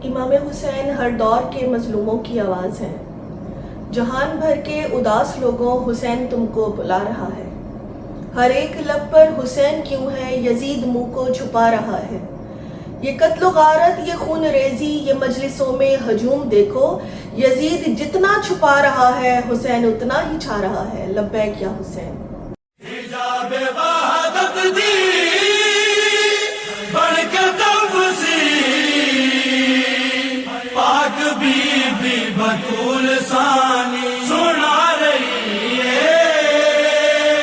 امام حسین ہر دور کے مظلوموں کی آواز ہیں۔ جہان بھر کے اداس لوگوں حسین تم کو بلا رہا ہے۔ ہر ایک لب پر حسین کیوں ہے، یزید منہ کو چھپا رہا ہے۔ یہ قتل و غارت، یہ خون ریزی، یہ مجلسوں میں ہجوم دیکھو۔ یزید جتنا چھپا رہا ہے، حسین اتنا ہی چھا رہا ہے۔ لبیک یا حسین۔ حجاب وحدت دی بڑھ کے تفسیر، پاک بی بی بطول ثانی سنا رہی ہے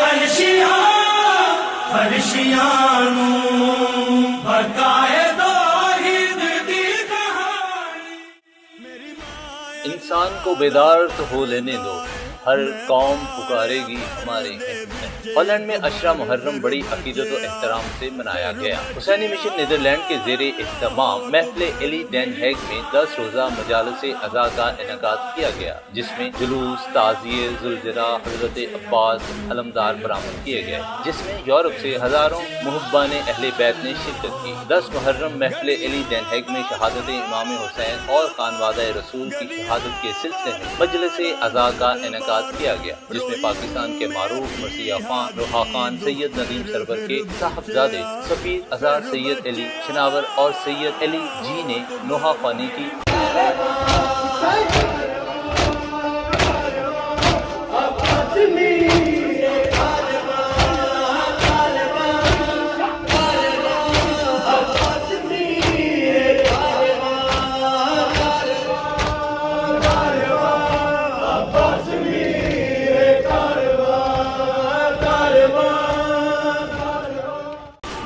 عرشیاں فرشیاں نوں بقائے توحید دی کہانی۔ انسان کو بیدار تو ہو لینے دو، ہر قوم پکارے گی ہمارے ہیں۔ ہالینڈ میں 18 محرم بڑی عقیدت و احترام سے منایا گیا۔ حسینی مشن نیدرلینڈ کے زیر اہتمام محفل ایلی ڈین ہیگ میں 10 روزہ مجالس عزا کا انعقاد کیا گیا، جس میں جلوس، تعزیے، زلزلہ حضرت عباس علمدار برآمد کیے گئے، جس میں یورپ سے ہزاروں محبان اہل بیت نے شرکت کی۔ 10 محرم محفل ایلی ڈین ہیگ میں شہادت امام حسین اور خانوادہ رسول کی شہادت کے سلسلے میں مجلس عزا کا انعقاد کیا گیا، جس میں پاکستان کے معروف مرثیہ خان، روحا خان، سید ندیم سرور کے صاحبزادے سفیر اعزاز سید علی شناور اور سید علی جی نے نوحہ خوانی کی۔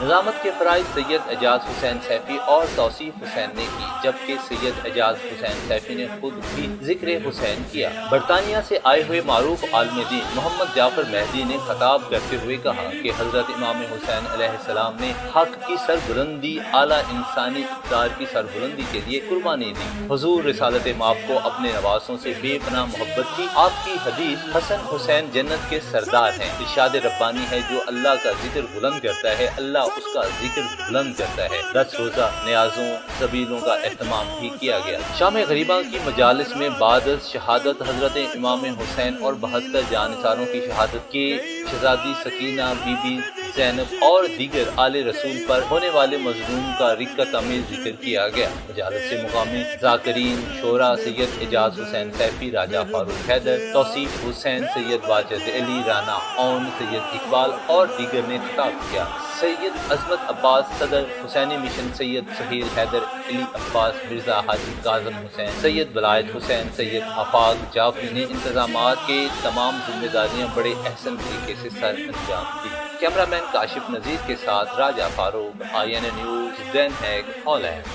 نظامت کے فرائض سید اعجاز حسین سیفی اور توصیف حسین نے کی، جبکہ سید اعجاز حسین سیفی نے خود بھی ذکر حسین کیا۔ برطانیہ سے آئے ہوئے معروف عالم دین محمد جعفر مہدی نے خطاب کرتے ہوئے کہا کہ حضرت امام حسین علیہ السلام نے حق کی سربلندی، اعلیٰ انسانی اقدار کی سربلندی کے لیے قربانی دی۔ حضور رسالت مآب کو اپنے نواسوں سے بے پناہ محبت تھی۔ آپ کی حدیث حسن حسین جنت کے سردار ہیں، ارشاد ربانی ہے جو اللہ کا ذکر بلند کرتا ہے اللہ اس کا ذکر بلند کرتا ہے۔ 10 روزہ نیازوں سبیلوں کا اہتمام بھی کیا گیا۔ شام غریبہ کی مجالس میں بعد از شہادت حضرت امام حسین اور 72 جانثاروں کی شہادت کے شہزادی سکینہ، بی بی زینب اور دیگر آل رسول پر ہونے والے مظلوم کا رقت آمیز ذکر کیا گیا۔ مجالس سے مقامی ذاکرین شورا سید اعجاز حسین سیفی، راجہ فاروق حیدر، توصیف حسین، سید واجد علی رانا اون، سید اقبال اور دیگر نے خطاب کیا۔ سید عظمت عباس صدر حسینی مشن، سید سہیل حیدر، علی عباس مرزا، حاجی کاظم حسین، سید ولایت حسین، سید آفاق جعفری نے انتظامات کے تمام ذمہ داریاں بڑے احسن طریقے سے سر انجام دی۔ کیمرہ مین کاشف نذیر کے ساتھ راجہ فاروق، INA نیوز، ڈین ہیگ، ہالینڈ۔